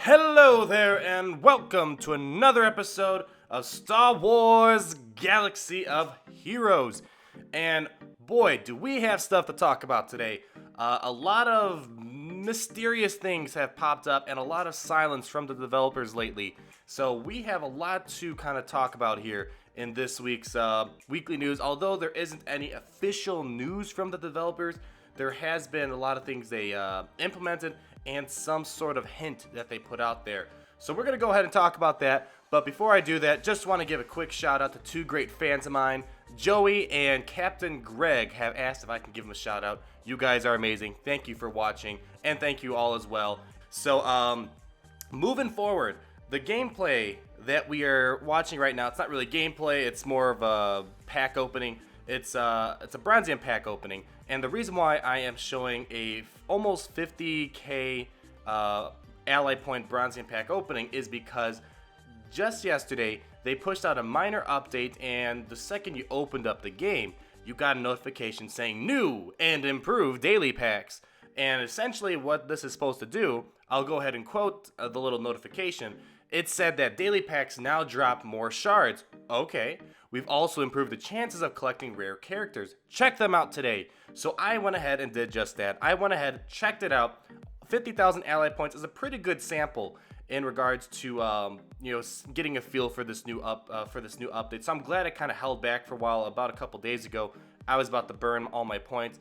Hello there, and welcome to another episode of Star Wars Galaxy of Heroes. And boy, do we have stuff to talk about today. A lot of mysterious things have popped up, and a lot of silence from the developers lately. So we have a lot to kind of talk about here in this week's weekly news. Although there isn't any official news from the developers, there has been a lot of things they implemented and some sort of hint that they put out there. So we're going to go ahead and talk about that. But before I do that, just want to give a quick shout out to two great fans of mine. Joey and Captain Greg have asked if I can give them a shout out. You guys are amazing. Thank you for watching, and thank you all as well. So moving forward, the gameplay that we are watching right now, it's not really gameplay, it's more of a pack opening. It's a Bronzium pack opening, and the reason why I am showing a almost 50k ally point Bronzium pack opening is because just yesterday they pushed out a minor update, and the second you opened up the game, you got a notification saying new and improved daily packs. And essentially what this is supposed to do, I'll go ahead and quote the little notification. It said that daily packs now drop more shards. Okay. We've also improved the chances of collecting rare characters. Check them out today. So I went ahead and did just that. I went ahead, checked it out. 50,000 ally points is a pretty good sample in regards to getting a feel for this new update. So I'm glad I kind of held back for a while. About a couple days ago, I was about to burn all my points.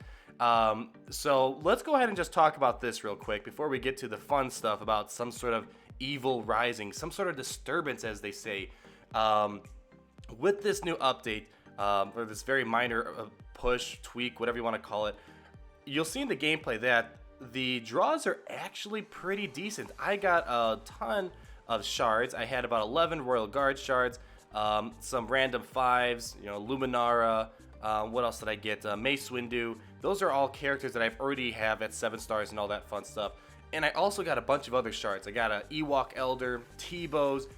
So let's go ahead and just talk about this real quick before we get to the fun stuff about some sort of evil rising, some sort of disturbance, as they say. With this new update, or this very minor push, tweak, whatever you want to call it, you'll see in the gameplay that the draws are actually pretty decent. I got a ton of shards. I had about 11 Royal Guard shards, some random 5s, Luminara. What else did I get? Mace Windu. Those are all characters that I've already have at 7 stars and all that fun stuff. And I also got a bunch of other shards. I got a Ewok Elder, T-Bows,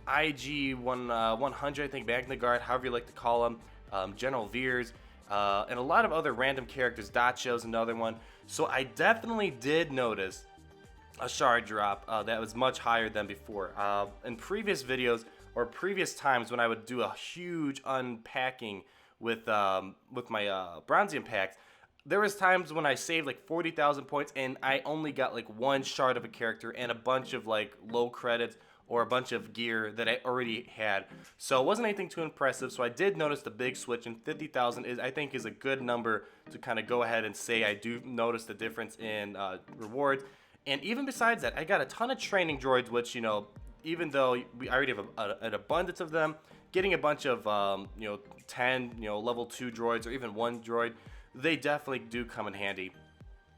IG 100, I think, Magna Guard, however you like to call them, General Veers, and a lot of other random characters. Dacho's another one. So I definitely did notice a shard drop that was much higher than before. In previous videos or previous times when I would do a huge unpacking with my Bronzium packs, there was times when I saved like 40,000 points and I only got like one shard of a character and a bunch of like low credits or a bunch of gear that I already had. So it wasn't anything too impressive. So I did notice the big switch, and 50,000 I think is a good number to kind of go ahead and say I do notice the difference in rewards. And even besides that, I got a ton of training droids, which, even though I already have an abundance of them, getting a bunch of 10 level 2 droids or even 1 droid, they definitely do come in handy.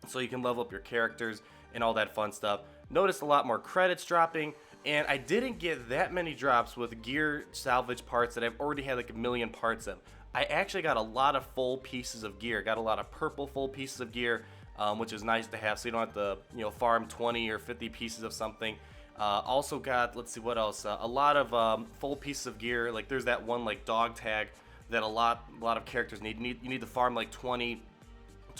So you can level up your characters and all that fun stuff. Noticed a lot more credits dropping. And I didn't get that many drops with gear salvage parts that I've already had like a million parts of. I actually got a lot of full pieces of gear. Got a lot of purple full pieces of gear, which is nice to have, so you don't have to farm 20 or 50 pieces of something. Also got, let's see what else, a lot of full pieces of gear. Like there's that one like dog tag that a lot of characters need. You need to farm like 20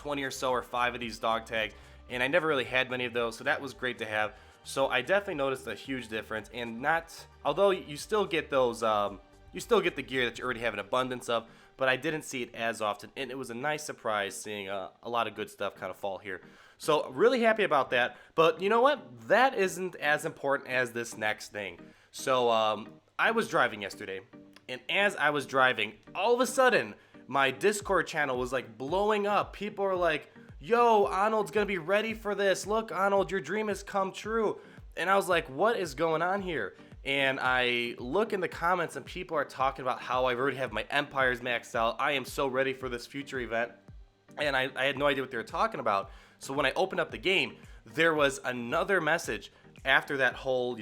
or so, or 5 of these dog tags. And I never really had many of those, so that was great to have. So I definitely noticed a huge difference, and although you still get those, you still get the gear that you already have an abundance of, but I didn't see it as often, and it was a nice surprise seeing a lot of good stuff kind of fall here. So really happy about that, but you know what? That isn't as important as this next thing. So I was driving yesterday, and as I was driving, all of a sudden, my Discord channel was like blowing up. People are like, yo, Arnold's gonna be ready for this. Look, Arnold, your dream has come true. And I was like, what is going on here? And I look in the comments and people are talking about how I already have my Empires maxed out. I am so ready for this future event. And I had no idea what they were talking about. So when I opened up the game, there was another message after that whole,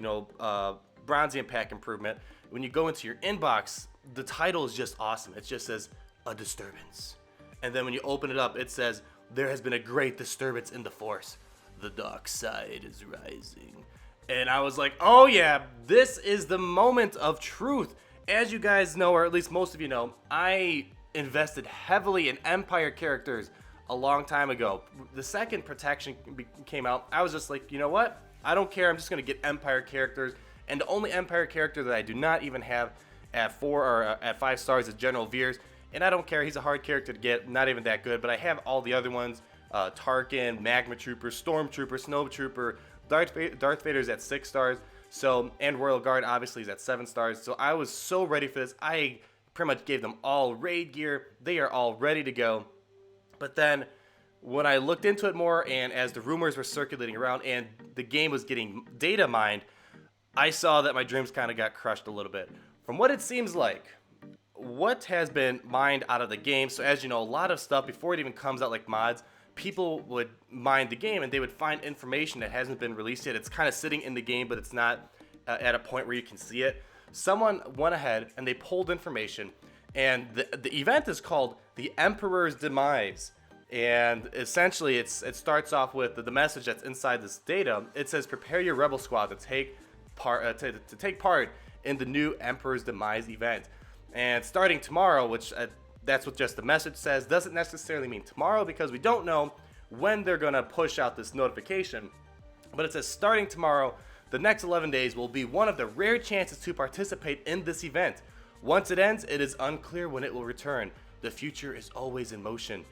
Bronzium pack improvement. When you go into your inbox, the title is just awesome. It just says, a disturbance. And then when you open it up, it says, there has been a great disturbance in the Force. The dark side is rising. And I was like, oh yeah, this is the moment of truth. As you guys know, or at least most of you know, I invested heavily in Empire characters a long time ago. The second Protection came out, I was just like, you know what? I don't care. I'm just going to get Empire characters. And the only Empire character that I do not even have at 4 or at 5 stars is General Veers. And I don't care. He's a hard character to get. Not even that good. But I have all the other ones. Tarkin, Magma Trooper, Stormtrooper, Snow Trooper. Darth Vader's at 6 stars. So, and Royal Guard obviously is at 7 stars. So I was so ready for this. I pretty much gave them all raid gear. They are all ready to go. But then when I looked into it more, and as the rumors were circulating around and the game was getting data mined, I saw that my dreams kind of got crushed a little bit. From what it seems like, what has been mined out of the game, so as you know, a lot of stuff before it even comes out, like mods, people would mine the game and they would find information that hasn't been released yet. It's kind of sitting in the game, but it's not at a point where you can see it. Someone went ahead and they pulled information, and the event is called the Emperor's Demise. And essentially, it starts off with the message that's inside this data. It says, prepare your rebel squad to take part in the new Emperor's Demise event. And starting tomorrow, which that's what just the message says, doesn't necessarily mean tomorrow because we don't know when they're going to push out this notification. But it says starting tomorrow, the next 11 days will be one of the rare chances to participate in this event. Once it ends, it is unclear when it will return. The future is always in motion.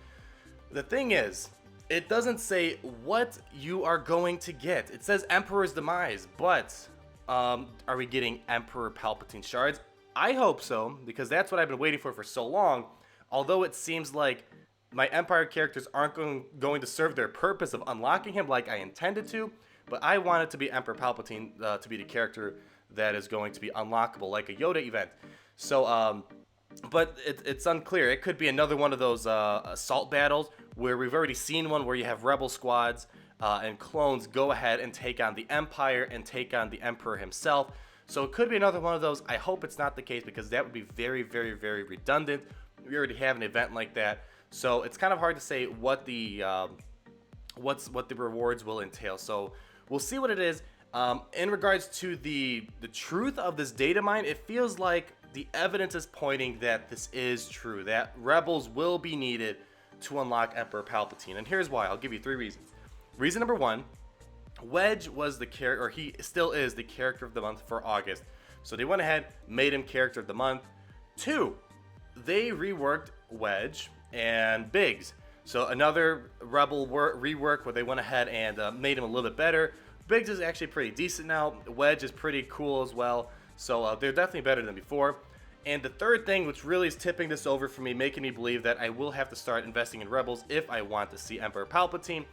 The thing is, it doesn't say what you are going to get. It says Emperor's Demise, but are we getting Emperor Palpatine shards? I hope so, because that's what I've been waiting for so long. Although it seems like my Empire characters aren't going to serve their purpose of unlocking him like I intended to, but I want it to be Emperor Palpatine to be the character that is going to be unlockable, like a Yoda event. So, but it's unclear. It could be another one of those assault battles where we've already seen one where you have rebel squads and clones go ahead and take on the Empire and take on the Emperor himself. So it could be another one of those. I hope it's not the case because that would be very, very, very redundant. We already have an event like that. So it's kind of hard to say what the what the rewards will entail. So we'll see what it is. In regards to the truth of this data mine, it feels like the evidence is pointing that this is true, that rebels will be needed to unlock Emperor Palpatine. And here's why. I'll give you 3 reasons. Reason number 1, Wedge was the character, or he still is the character of the month for August. So they went ahead, made him character of the month. 2, they reworked Wedge and Biggs. So another Rebel rework where they went ahead and made him a little bit better. Biggs is actually pretty decent now. Wedge is pretty cool as well. So they're definitely better than before. And the third thing, which really is tipping this over for me, making me believe that I will have to start investing in Rebels if I want to see Emperor Palpatine,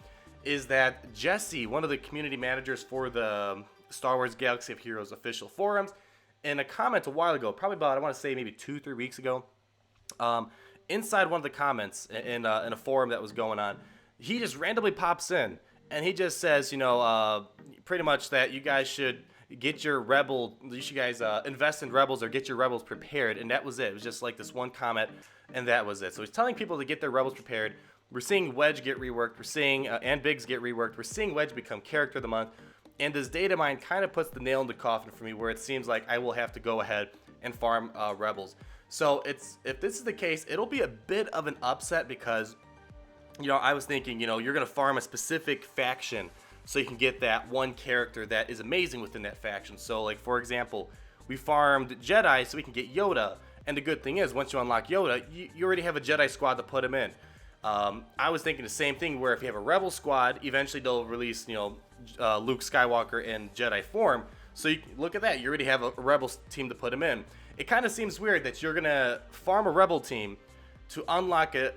is that Jesse, one of the community managers for the Star Wars Galaxy of Heroes official forums, in a comment a while ago, probably about, I want to say maybe 2-3 weeks ago, inside one of the comments in a forum that was going on, he just randomly pops in and he just says, you know, pretty much that you guys should get your invest in Rebels or get your Rebels prepared, and that was it. It was just like this one comment, and that was it. So he's telling people to get their Rebels prepared. We're seeing Wedge get reworked. We're seeing and Biggs get reworked. We're seeing Wedge become character of the month, and this data mine kind of puts the nail in the coffin for me, where it seems like I will have to go ahead and farm Rebels. So if this is the case, it'll be a bit of an upset because, you know, I was thinking, you know, you're gonna farm a specific faction so you can get that one character that is amazing within that faction. So, like, for example, we farmed Jedi so we can get Yoda. And the good thing is, once you unlock Yoda, you already have a Jedi squad to put him in. I was thinking the same thing, where if you have a Rebel squad, eventually they'll release, you know, Luke Skywalker in Jedi form. So you look at that, you already have a Rebel team to put him in. It kind of seems weird that you're going to farm a Rebel team to unlock a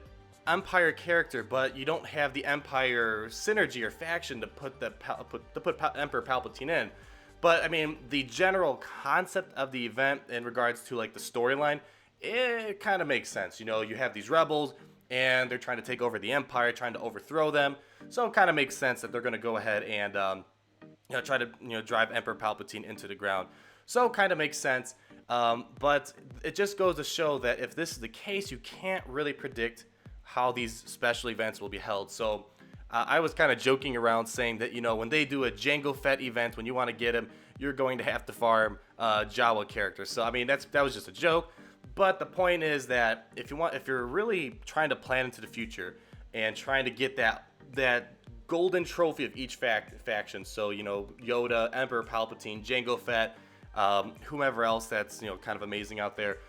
Empire character, but you don't have the Empire synergy or faction to put Emperor Palpatine in. But I mean, the general concept of the event in regards to like the storyline, it kind of makes sense. You know, you have these rebels and they're trying to take over the Empire, trying to overthrow them. So it kind of makes sense that they're going to go ahead and you know, try to, you know, drive Emperor Palpatine into the ground. So it kind of makes sense. But it just goes to show that if this is the case, you can't really predict how these special events will be held. So I was kind of joking around saying that, you know, when they do a Jango Fett event, when you want to get him, you're going to have to farm Jawa characters. So I mean, that was just a joke. But the point is that if you're really trying to plan into the future and trying to get that golden trophy of each faction. So, you know, Yoda, Emperor Palpatine, Jango Fett, whomever else that's, you know, kind of amazing out there.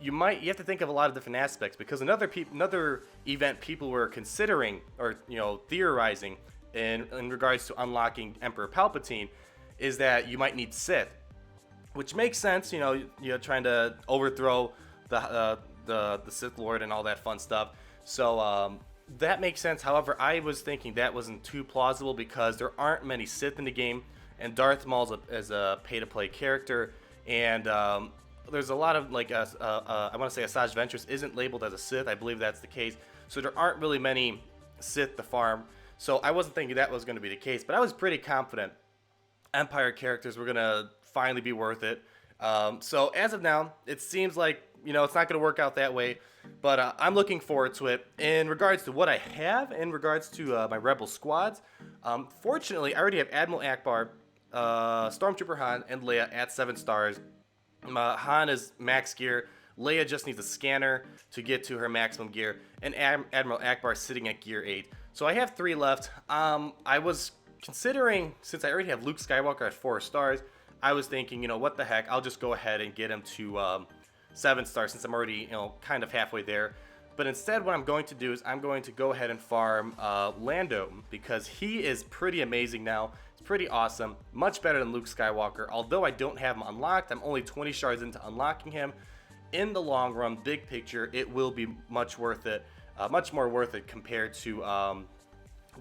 You have to think of a lot of different aspects, because another event people were considering, or, you know, theorizing in regards to unlocking Emperor Palpatine is that you might need Sith, which makes sense. You know, trying to overthrow the Sith Lord and all that fun stuff. So that makes sense. However, I was thinking that wasn't too plausible because there aren't many Sith in the game, and Darth Maul is a pay-to-play character, and there's a lot of, like, I want to say Asajj Ventress isn't labeled as a Sith. I believe that's the case. So there aren't really many Sith to farm. So I wasn't thinking that was going to be the case, but I was pretty confident Empire characters were going to finally be worth it. So as of now, it seems like, you know, it's not going to work out that way, but I'm looking forward to it. In regards to what I have, in regards to my Rebel squads, fortunately, I already have Admiral Ackbar, Stormtrooper Han, and Leia at 7 stars. Han is max gear. Leia just needs a scanner to get to her maximum gear, and Admiral Ackbar sitting at gear 8. So I have 3 left. I was considering, since I already have Luke Skywalker at 4 stars, I was thinking, you know, what the heck, I'll just go ahead and get him to 7 stars since I'm already, you know, kind of halfway there. But instead, what I'm going to do is I'm going to go ahead and farm Lando, because he is pretty amazing now. It's pretty awesome, much better than Luke Skywalker. Although I don't have him unlocked, I'm only 20 shards into unlocking him. In the long run, big picture, it will be much worth it, much more worth it compared to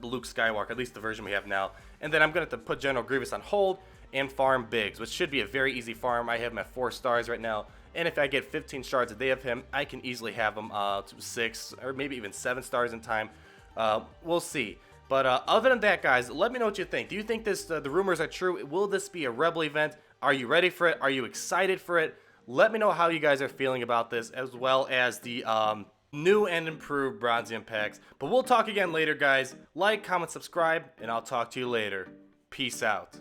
the Luke Skywalker, at least the version we have now. And then I'm going to have to put General Grievous on hold and farm Biggs, which should be a very easy farm. I have him at 4 stars right now, and if I get 15 shards a day of him, I can easily have him to 6 or maybe even 7 stars in time. We'll see. But other than that, guys, let me know what you think. Do you think the rumors are true? Will this be a Rebel event? Are you ready for it? Are you excited for it? Let me know how you guys are feeling about this, as well as the new and improved Bronzium packs. But we'll talk again later, guys. Like, comment, subscribe, and I'll talk to you later. Peace out.